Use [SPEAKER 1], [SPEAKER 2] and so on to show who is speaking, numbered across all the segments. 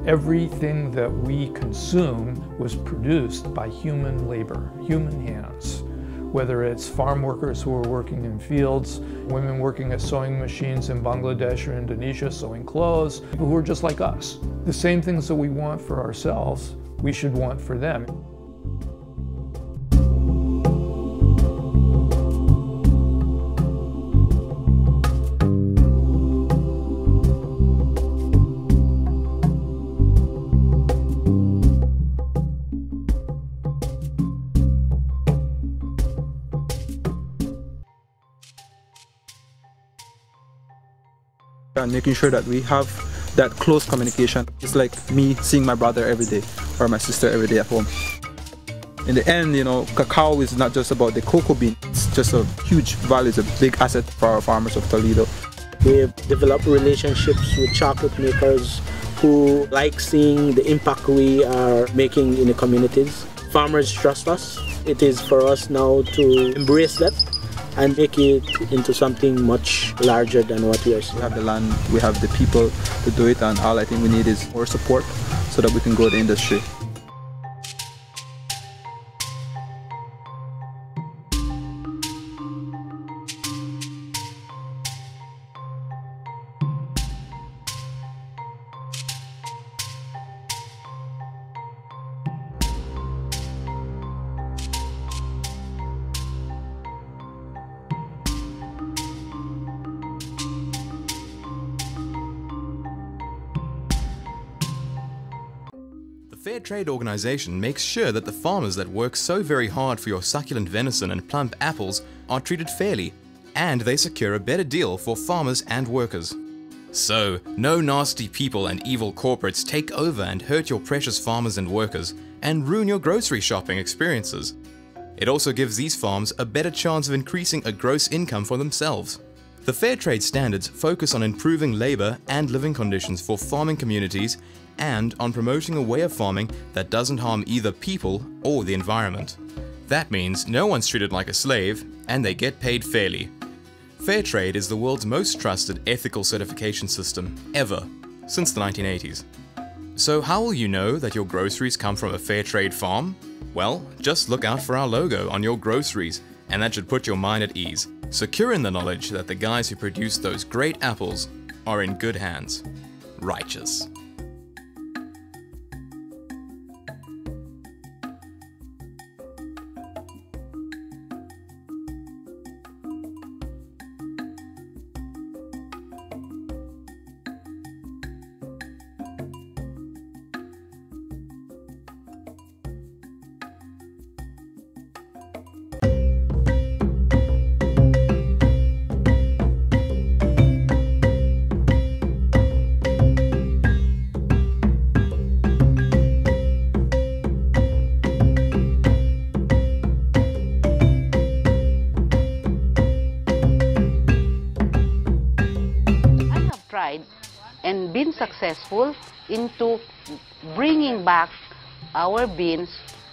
[SPEAKER 1] Everything that we consume was produced by human labor, human hands. Whether it's farm workers who are working in fields, women working at sewing machines in Bangladesh or Indonesia sewing clothes, people who are just like us. The same things that we want for ourselves, we should want for them.
[SPEAKER 2] And making sure that we have that close communication. It's like me seeing my brother every day or my sister every day at home. In the end, you know, cacao is not just about the cocoa bean. It's just a huge value, it's a big asset for our farmers of Toledo.
[SPEAKER 3] We've developed relationships with chocolate makers who like seeing the impact we are making in the communities. Farmers trust us. It is for us now to embrace that and make it into something much larger than what we are seeing.
[SPEAKER 2] We have the land, we have the people to do it, and all I think we need is more support so that we can grow the industry.
[SPEAKER 4] The Fair Trade Organization makes sure that the farmers that work so very hard for your succulent venison and plump apples are treated fairly, and they secure a better deal for farmers and workers. So, no nasty people and evil corporates take over and hurt your precious farmers and workers, and ruin your grocery shopping experiences. It also gives these farms a better chance of increasing a gross income for themselves. The Fair Trade standards focus on improving labor and living conditions for farming communities and on promoting a way of farming that doesn't harm either people or the environment. That means no one's treated like a slave and they get paid fairly. Fair Trade is the world's most trusted ethical certification system ever, since the 1980s. So how will you know that your groceries come from a Fair Trade farm? Well, just look out for our logo on your groceries, and that should put your mind at ease, secure in the knowledge that the guys who produce those great apples are in good hands. Righteous.
[SPEAKER 5] And been successful into bringing back our beans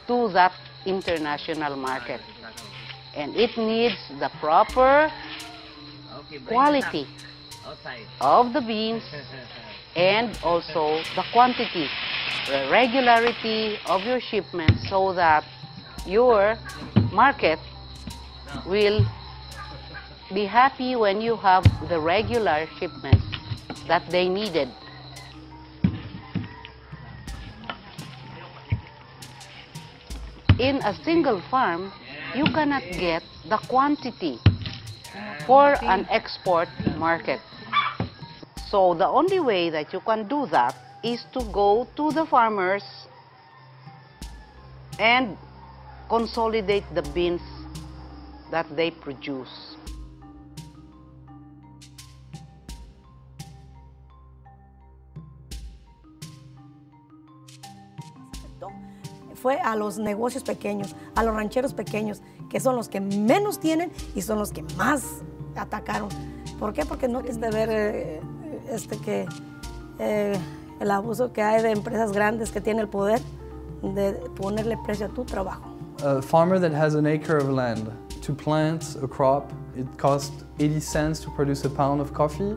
[SPEAKER 5] to that international market. And it needs the proper quality of the beans and also the quantity, the regularity of your shipments so that your market will be happy when you have the regular shipments that they needed. In a single farm, you cannot get the quantity for an export market. So the only way that you can do that is to go to the farmers and consolidate the beans that they produce.
[SPEAKER 6] Fue a los negocios pequeños, a los rancheros pequeños, que son los que menos tienen y son los que más atacaron. ¿Por qué? Porque no quise ver el abuso que hay de empresas grandes que tienen el poder de ponerle precio a tu trabajo.
[SPEAKER 7] A farmer that has an acre of land to plant a crop, it costs 80 cents to produce a pound of coffee.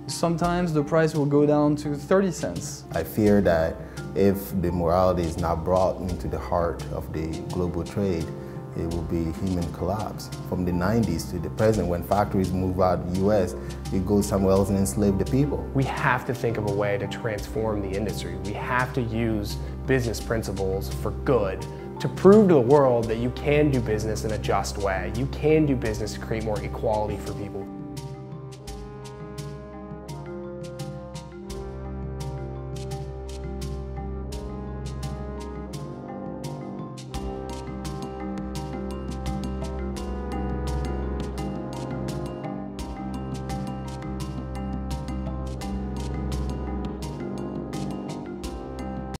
[SPEAKER 7] sometimes the price will go down to 30 cents.
[SPEAKER 8] I fear that if the morality is not brought into the heart of the global trade, it will be human collapse. From the 90s to the present, when factories move out of the US, we go somewhere else and enslave the people.
[SPEAKER 9] We have to think of a way to transform the industry. We have to use business principles for good to prove to the world that you can do business in a just way. You can do business to create more equality for people.